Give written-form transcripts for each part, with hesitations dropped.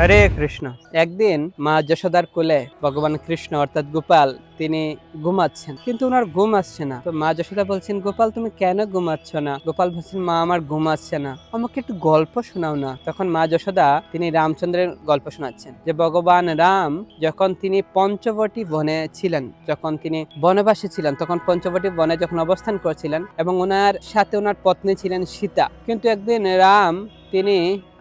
হরে কৃষ্ণ। একদিন মা যশোদার কোলে ভগবান কৃষ্ণ অর্থাৎ গোপাল তিনি ঘুমাচ্ছেন, কিন্তু ওনার ঘুম আসছে না। তো মা যশোদা বলছেন, গোপাল তুমি কেন ঘুমাচ্ছ না? গোপাল বলছেন, মা আমার ঘুম আসছে না, আমাকে একটু গল্প শোনাও না। তখন মা যশোদা তিনি রামচন্দ্রের গল্প শোনাচ্ছেন, যে ভগবান রাম যখন তিনি পঞ্চবটী বনে ছিলেন, যখন তিনি বনবাসী ছিলেন, তখন পঞ্চবটী বনে যখন অবস্থান করছিলেন এবং ওনার সাথে ওনার পত্নী ছিলেন সীতা। কিন্তু একদিন রাম তিনি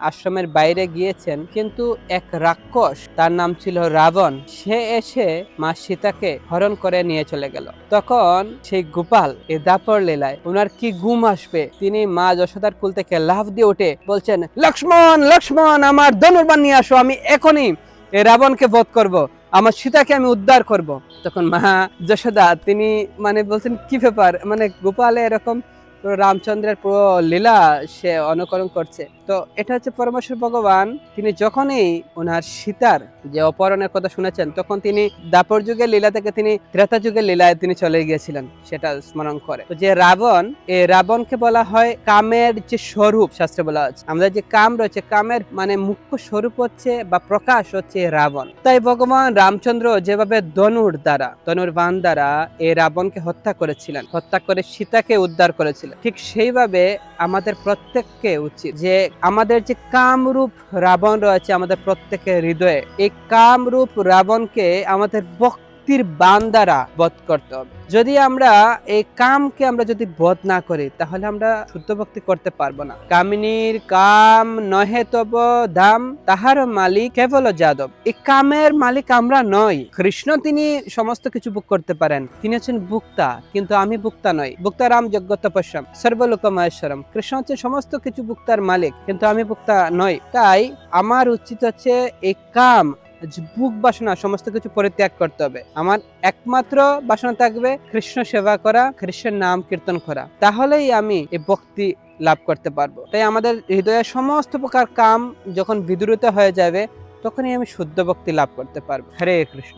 আশ্রমের বাইরে গিয়েছেন, কিন্তু এক রাক্ষস, তার নাম ছিল রাবণ, সে এসে মা সীতাকে হরণ করে নিয়ে চলে গেল। তখন সেই গোপাল এই দাপর লীলায় ওনার কি ঘুম আসবে, তিনি মা যশোদার কুল থেকে লাফ দিয়ে উঠে বলছেন, লক্ষ্মণ লক্ষ্মণ, আমার ধনুর্বাণ নিয়ে আসো, আমি এখনই এই রাবণকে বধ করব, আমার সীতাকে আমি উদ্ধার করব। তখন মা যশোদা তিনি বলছেন, কি ব্যাপার, গোপালে এরকম রামচন্দ্রের পুরো লীলা সে অনুকরণ করছে। তো এটা হচ্ছে পরমেশ্বর ভগবান, তিনি যখনই ওনার সীতার যে অপহরণের কথা শুনেছেন, তখন তিনি দাপর যুগের লীলা থেকে তিনি ত্রেতা যুগের লীলায় তিনি চলে গিয়েছিলেন, সেটা স্মরণ করে। তো যে রাবণ, এই রাবণকে বলা হয় কামের যে স্বরূপ, শাস্ত্রে বলা আছে আমাদের যে কাম রয়েছে, কামের মুখ্য স্বরূপ হচ্ছে বা প্রকাশ হচ্ছে রাবণ। তাই ভগবান রামচন্দ্র যেভাবে ধনুর্বাণ দ্বারা এই রাবণকে হত্যা করেছিলেন, হত্যা করে সীতাকে উদ্ধার করেছিলেন, ঠিক সেইভাবে আমাদের প্রত্যেককে উচিত যে আমাদের যে কামরূপ রাবণ রয়েছে আমাদের প্রত্যেকের হৃদয়ে, এই কামরূপ রাবণকে আমাদের ভক্তির বাণ দ্বারা বধ করতে হবে। যদি আমরা এই কামকে যদি বধ না করি, তাহলে আমরা শুদ্ধ ভক্তি করতে পারবো না। কামিনীর কাম নহে তব ধাম, তাহার মালিক কেবল যাদব। এই কামের মালিক আমরা নই। কৃষ্ণ তিনি সমস্ত কিছু ভোগ করতে পারেন, তিনি হচ্ছেন ভোক্তা, কিন্তু আমি ভোক্তা নই। ভোক্তা রাম যজ্ঞ তপস্যাম সর্বলোক মহেশ্বরম। কৃষ্ণ হচ্ছে সমস্ত কিছু ভোক্তার মালিক, কিন্তু আমি ভোক্তা নই। তাই আমার উচিত হচ্ছে এই কাম, ভোগ বাসনা সমস্ত কিছু পরিত্যাগ করতে হবে। আমার একমাত্র বাসনা থাকবে কৃষ্ণ সেবা করা, কৃষ্ণের নাম কীর্তন করা, তাহলেই আমি এই ভক্তি লাভ করতে পারবো। তাই আমাদের হৃদয়ে সমস্ত প্রকার কাম যখন বিদূরিত হয়ে যাবে, তখনই আমি শুদ্ধ ভক্তি লাভ করতে পারবো। হরে কৃষ্ণ।